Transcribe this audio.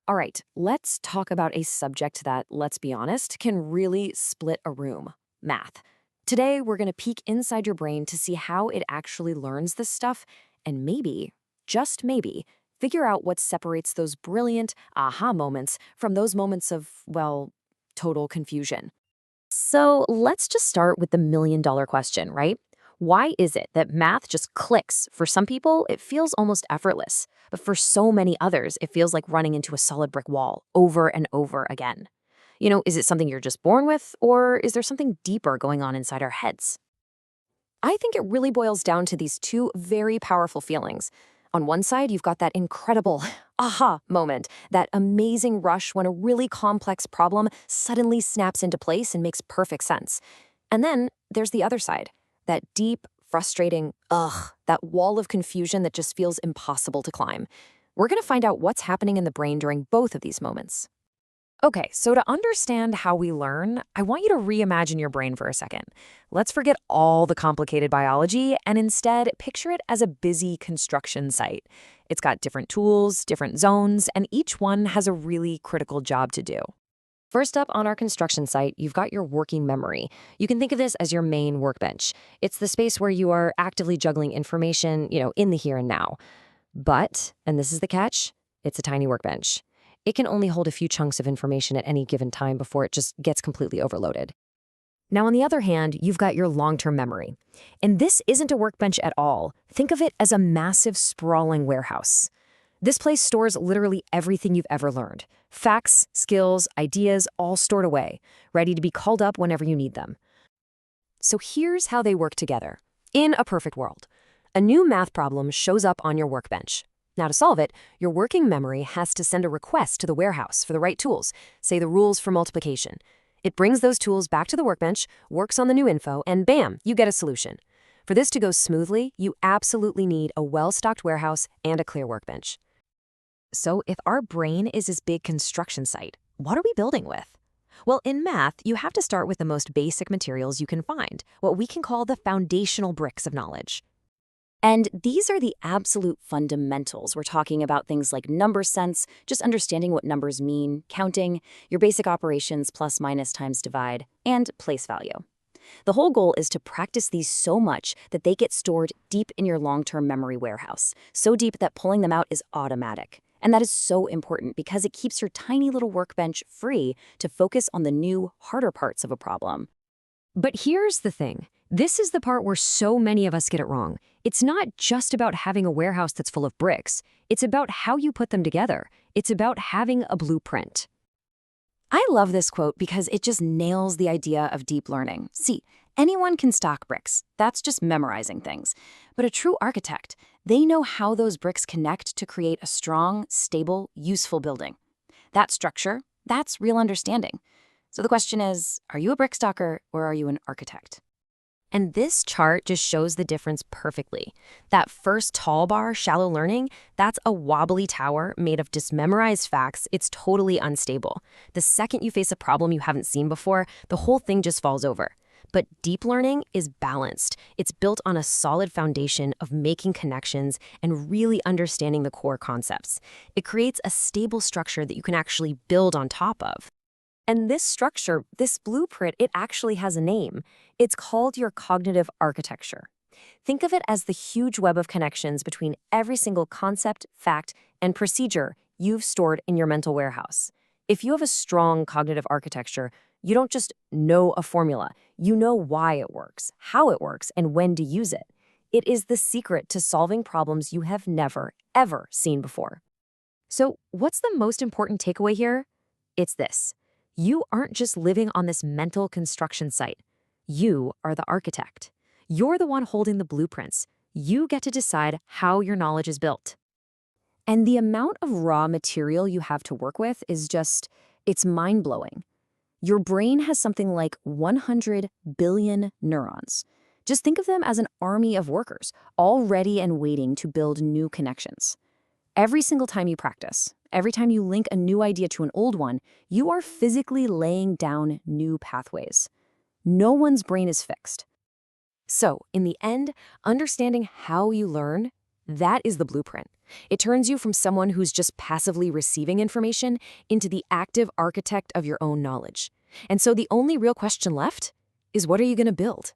All right, let's talk about a subject that, let's be honest, can really split a room: math. Today, we're going to peek inside your brain to see how it actually learns this stuff and maybe, just maybe, figure out what separates those brilliant aha moments from those moments of, well, total confusion. So let's just start with the million-dollar question, right? Why is it that math just clicks? For some people, it feels almost effortless, but for so many others, it feels like running into a solid brick wall over and over again. Is it something you're just born with, or is there something deeper going on inside our heads? I think it really boils down to these two very powerful feelings. On one side, you've got that incredible aha moment, that amazing rush when a really complex problem suddenly snaps into place and makes perfect sense. And then there's the other side, that deep, frustrating ugh, that wall of confusion that just feels impossible to climb. We're going to find out what's happening in the brain during both of these moments. Okay, so to understand how we learn, I want you to reimagine your brain for a second. Let's forget all the complicated biology and instead picture it as a busy construction site. It's got different tools, different zones, and each one has a really critical job to do. First up on our construction site, you've got your working memory. You can think of this as your main workbench. It's the space where you are actively juggling information, in the here and now. But, and this is the catch, it's a tiny workbench. It can only hold a few chunks of information at any given time before it just gets completely overloaded. Now, on the other hand, you've got your long-term memory. And this isn't a workbench at all. Think of it as a massive, sprawling warehouse. This place stores literally everything you've ever learned. Facts, skills, ideas, all stored away, ready to be called up whenever you need them. So here's how they work together. In a perfect world, a new math problem shows up on your workbench. Now, to solve it, your working memory has to send a request to the warehouse for the right tools, say the rules for multiplication. It brings those tools back to the workbench, works on the new info, and bam, you get a solution. For this to go smoothly, you absolutely need a well-stocked warehouse and a clear workbench. So if our brain is this big construction site, what are we building with? Well, in math, you have to start with the most basic materials you can find, what we can call the foundational bricks of knowledge. And these are the absolute fundamentals. We're talking about things like number sense, just understanding what numbers mean, counting, your basic operations plus minus times divide, and place value. The whole goal is to practice these so much that they get stored deep in your long-term memory warehouse, so deep that pulling them out is automatic. And that is so important because it keeps your tiny little workbench free to focus on the new, harder parts of a problem. But here's the thing. This is the part where so many of us get it wrong. It's not just about having a warehouse that's full of bricks. It's about how you put them together. It's about having a blueprint. I love this quote because it just nails the idea of deep learning. See, anyone can stock bricks. That's just memorizing things. But a true architect, they know how those bricks connect to create a strong, stable, useful building. That structure, that's real understanding. So the question is, are you a brick stocker or are you an architect? And this chart just shows the difference perfectly. That first tall bar, shallow learning, that's a wobbly tower made of just memorized facts. It's totally unstable. The second you face a problem you haven't seen before, the whole thing just falls over. But deep learning is balanced. It's built on a solid foundation of making connections and really understanding the core concepts. It creates a stable structure that you can actually build on top of. And this structure, this blueprint, it actually has a name. It's called your cognitive architecture. Think of it as the huge web of connections between every single concept, fact, and procedure you've stored in your mental warehouse. If you have a strong cognitive architecture, you don't just know a formula. You know why it works, how it works, and when to use it. It is the secret to solving problems you have never, ever seen before. So what's the most important takeaway here? It's this. You aren't just living on this mental construction site. You are the architect. You're the one holding the blueprints. You get to decide how your knowledge is built. And the amount of raw material you have to work with is just, it's mind-blowing. Your brain has something like 100 billion neurons. Just think of them as an army of workers, all ready and waiting to build new connections. Every single time you practice, every time you link a new idea to an old one, you are physically laying down new pathways. No one's brain is fixed. So, in the end, understanding how you learn, that is the blueprint. It turns you from someone who's just passively receiving information into the active architect of your own knowledge. And so the only real question left is, what are you going to build?